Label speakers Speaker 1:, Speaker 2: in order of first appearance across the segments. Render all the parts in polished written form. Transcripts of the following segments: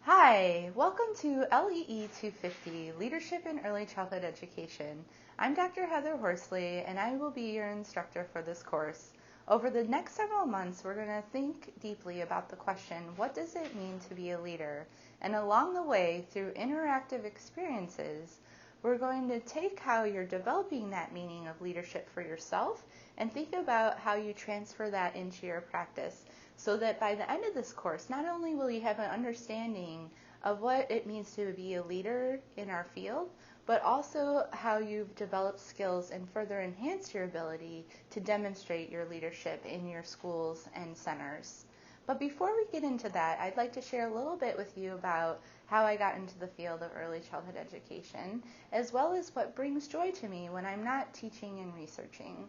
Speaker 1: Hi, welcome to LEE 250, Leadership in Early Childhood Education. I'm Dr. Heather Horsley, and I will be your instructor for this course. Over the next several months, we're going to think deeply about the question, what does it mean to be a leader? And along the way, through interactive experiences, we're going to take how you're developing that meaning of leadership for yourself and think about how you transfer that into your practice, so that by the end of this course, not only will you have an understanding of what it means to be a leader in our field, but also how you've developed skills and further enhanced your ability to demonstrate your leadership in your schools and centers. But before we get into that, I'd like to share a little bit with you about how I got into the field of early childhood education, as well as what brings joy to me when I'm not teaching and researching.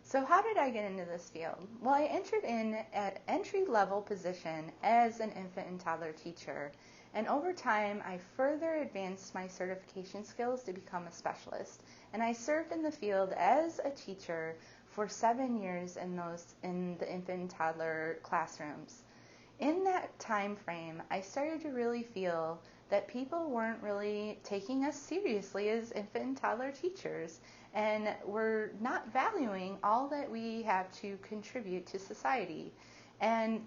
Speaker 1: So how did I get into this field? Well, I entered in at entry-level position as an infant and toddler teacher, and over time I further advanced my certification skills to become a specialist, and I served in the field as a teacher for 7 years in the infant and toddler classrooms. In that time frame, I started to really feel that people weren't really taking us seriously as infant and toddler teachers, and were not valuing all that we have to contribute to society. And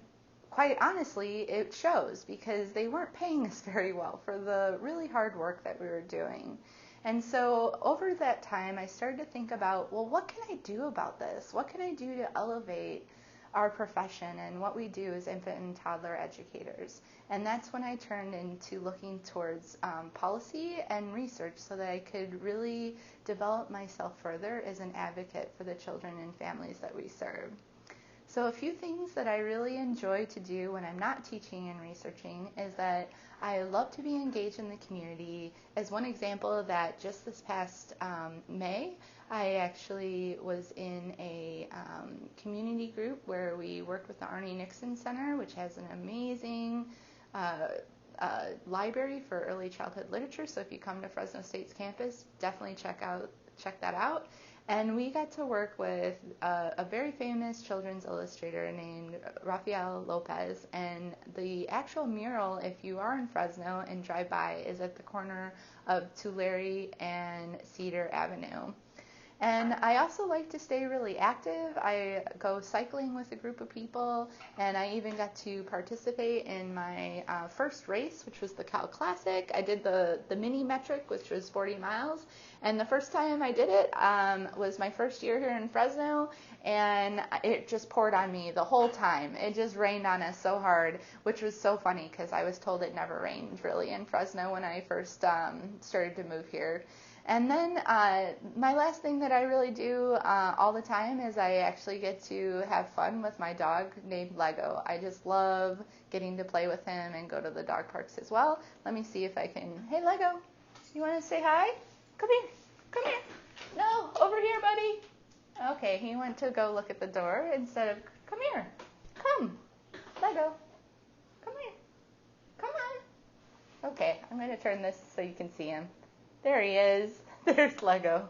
Speaker 1: quite honestly, it shows because they weren't paying us very well for the really hard work that we were doing. And so over that time, I started to think about, well, what can I do about this? What can I do to elevate our profession and what we do as infant and toddler educators? And that's when I turned into looking towards policy and research so that I could really develop myself further as an advocate for the children and families that we serve. So a few things that I really enjoy to do when I'm not teaching and researching is that I love to be engaged in the community. As one example of that, just this past May, I actually was in a community group where we worked with the Arnie Nixon Center, which has an amazing library for early childhood literature. So if you come to Fresno State's campus, definitely check that out. And we got to work with a very famous children's illustrator named Rafael Lopez. And the actual mural, if you are in Fresno and drive by, is at the corner of Tulare and Cedar Avenue. And I also like to stay really active. I go cycling with a group of people, and I even got to participate in my first race, which was the Cal Classic. I did the mini metric, which was 40 miles. And the first time I did it was my first year here in Fresno, and it just poured on me the whole time. It just rained on us so hard, which was so funny because I was told it never rained really in Fresno when I first started to move here. And then my last thing that I really do all the time is I actually get to have fun with my dog named Lego. I just love getting to play with him and go to the dog parks as well. Let me see if I can. Hey, Lego, you want to say hi? Come here. Come here. No, over here, buddy. Okay, he went to go look at the door instead of, come here. Come. Lego. Come here. Come on. Okay, I'm going to turn this so you can see him. There he is. There's Lego.